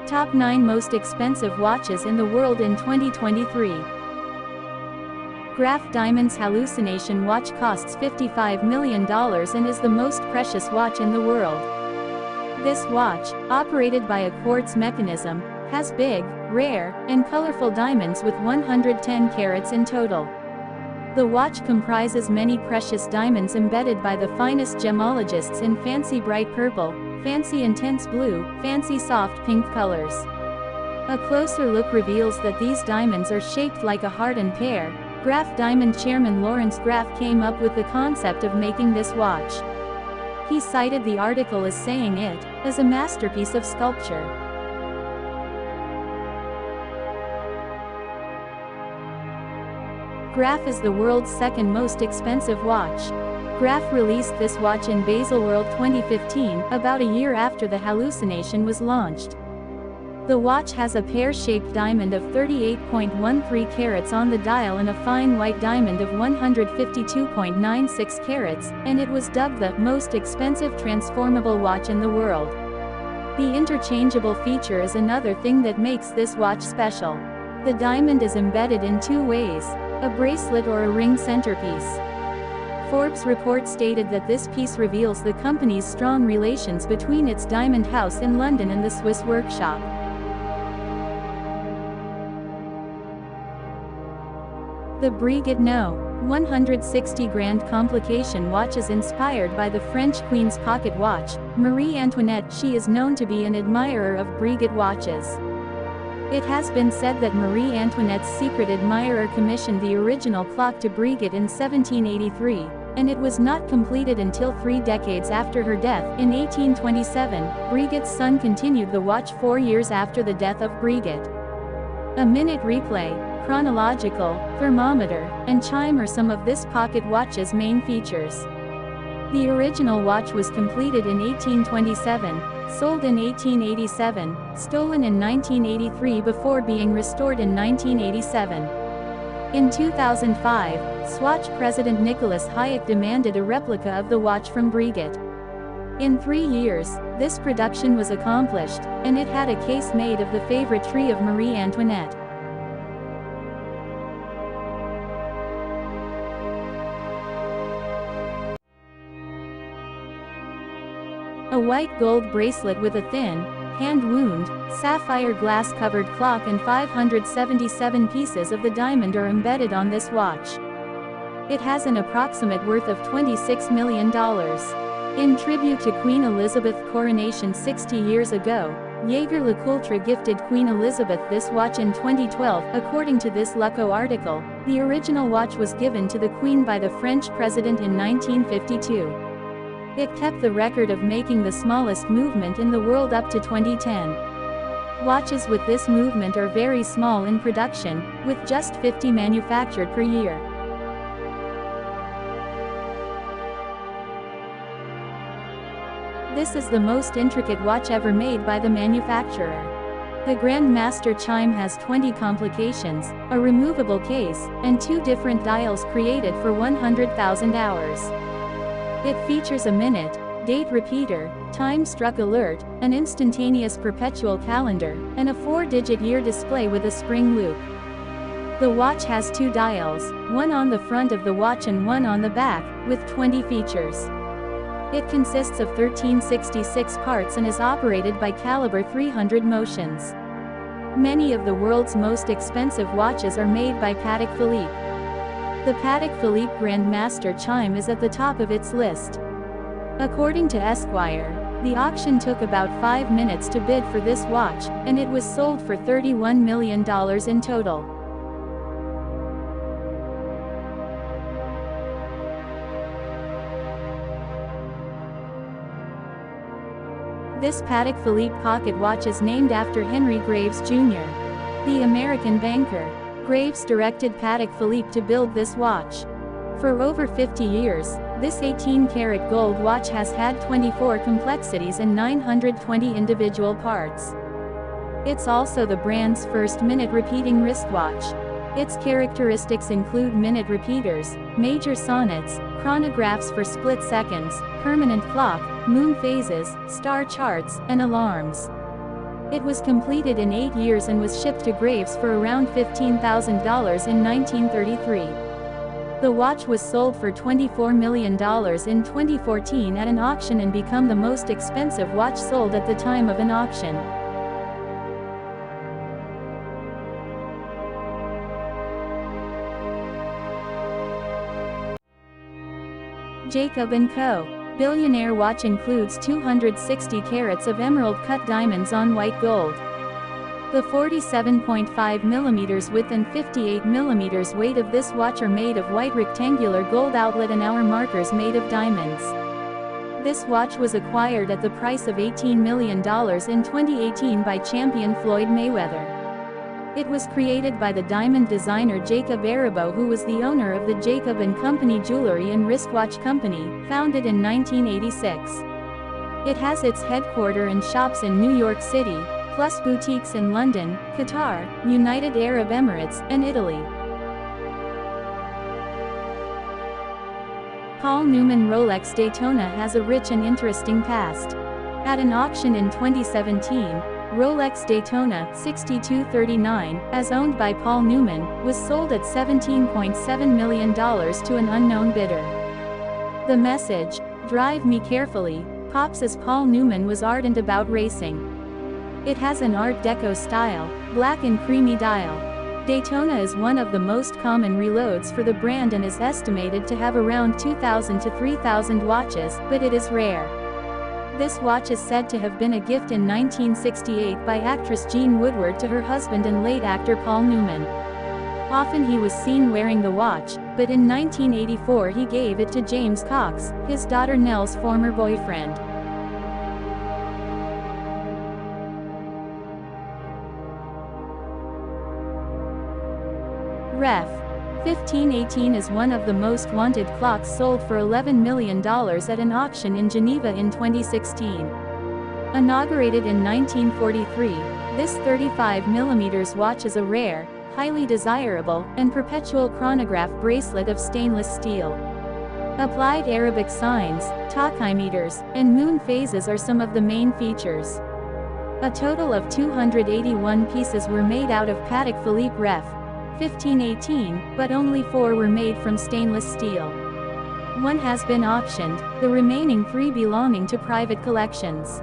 Top 9 Most Expensive Watches in the World in 2023. Graff Diamond's Hallucination watch costs $55 million and is the most precious watch in the world. This watch, operated by a quartz mechanism, has big, rare, and colorful diamonds with 110 carats in total. The watch comprises many precious diamonds embedded by the finest gemologists in fancy bright purple, fancy intense blue, fancy soft pink colors. A closer look reveals that these diamonds are shaped like a heart and pear. Graff Diamond chairman Lawrence Graff came up with the concept of making this watch. He cited the article as saying it is a masterpiece of sculpture. Graff is the world's second most expensive watch. Graff released this watch in Baselworld 2015, about a year after the Hallucination was launched. The watch has a pear-shaped diamond of 38.13 carats on the dial and a fine white diamond of 152.96 carats, and it was dubbed the most expensive transformable watch in the world. The interchangeable feature is another thing that makes this watch special. The diamond is embedded in two ways: a bracelet or a ring centerpiece. Forbes report stated that this piece reveals the company's strong relations between its diamond house in London and the Swiss workshop. The Breguet No. 160 Grand Complication watch is inspired by the French Queen's pocket watch, Marie Antoinette. She is known to be an admirer of Breguet watches. It has been said that Marie Antoinette's secret admirer commissioned the original clock to Breguet in 1783, and it was not completed until 3 decades after her death, in 1827. Breguet's son continued the watch 4 years after the death of Breguet. A minute replay, chronological, thermometer, and chime are some of this pocket watch's main features. The original watch was completed in 1827, sold in 1887, stolen in 1983 before being restored in 1987. In 2005, Swatch president Nicholas Hayek demanded a replica of the watch from Breguet. In 3 years, this production was accomplished, and it had a case made of the favorite tree of Marie Antoinette. A white gold bracelet with a thin, hand-wound, sapphire glass-covered clock and 577 pieces of the diamond are embedded on this watch. It has an approximate worth of $26 million. In tribute to Queen Elizabeth's coronation 60 years ago, Jaeger-LeCoultre gifted Queen Elizabeth this watch in 2012. According to this Leco article, the original watch was given to the Queen by the French president in 1952. It kept the record of making the smallest movement in the world up to 2010. Watches with this movement are very small in production, with just 50 manufactured per year. This is the most intricate watch ever made by the manufacturer. The Grandmaster chime has 20 complications, a removable case, and 2 different dials created for 100,000 hours. It features a minute, date repeater, time struck alert, an instantaneous perpetual calendar, and a 4-digit year display with a spring loop. The watch has 2 dials, one on the front of the watch and one on the back, with 20 features. It consists of 1366 parts and is operated by caliber 300 motions. Many of the world's most expensive watches are made by Patek Philippe. The Patek Philippe Grandmaster chime is at the top of its list. According to Esquire, the auction took about 5 minutes to bid for this watch, and it was sold for $31 million in total. This Patek Philippe pocket watch is named after Henry Graves Jr., the American banker. Graves directed Patek Philippe to build this watch. For over 50 years, this 18-karat gold watch has had 24 complexities and 920 individual parts. It's also the brand's first minute-repeating wristwatch. Its characteristics include minute repeaters, major sonnets, chronographs for split seconds, permanent clock, moon phases, star charts, and alarms. It was completed in 8 years and was shipped to Graves for around $15,000 in 1933. The watch was sold for $24 million in 2014 at an auction and became the most expensive watch sold at the time of an auction. Jacob & Co. Billionaire watch includes 260 carats of emerald-cut diamonds on white gold. The 47.5 mm width and 58 mm weight of this watch are made of white rectangular gold outlet and hour markers made of diamonds. This watch was acquired at the price of $18 million in 2018 by champion Floyd Mayweather. It was created by the diamond designer Jacob Arabo, who was the owner of the Jacob & Company Jewelry and Wristwatch Company, founded in 1986. It has its headquarters and shops in New York City, plus boutiques in London, Qatar, United Arab Emirates, and Italy. Paul Newman Rolex Daytona has a rich and interesting past. At an auction in 2017, Rolex Daytona 6239, as owned by Paul Newman, was sold at $17.7 million to an unknown bidder. The message, "Drive me carefully," pops as Paul Newman was ardent about racing. It has an Art Deco style, black and creamy dial. Daytona is one of the most common reloads for the brand and is estimated to have around 2,000 to 3,000 watches, but it is rare. This watch is said to have been a gift in 1968 by actress Jean Woodward to her husband and late actor Paul Newman. Often he was seen wearing the watch, but in 1984 he gave it to James Cox, his daughter Nell's former boyfriend. Ref. 1518 is one of the most wanted clocks, sold for $11 million at an auction in Geneva in 2016. Inaugurated in 1943, this 35 mm watch is a rare, highly desirable, and perpetual chronograph bracelet of stainless steel. Applied Arabic signs, tachymeters, and moon phases are some of the main features. A total of 281 pieces were made out of Patek Philippe Ref. 1518, but only 4 were made from stainless steel. 1 has been auctioned, the remaining 3 belonging to private collections.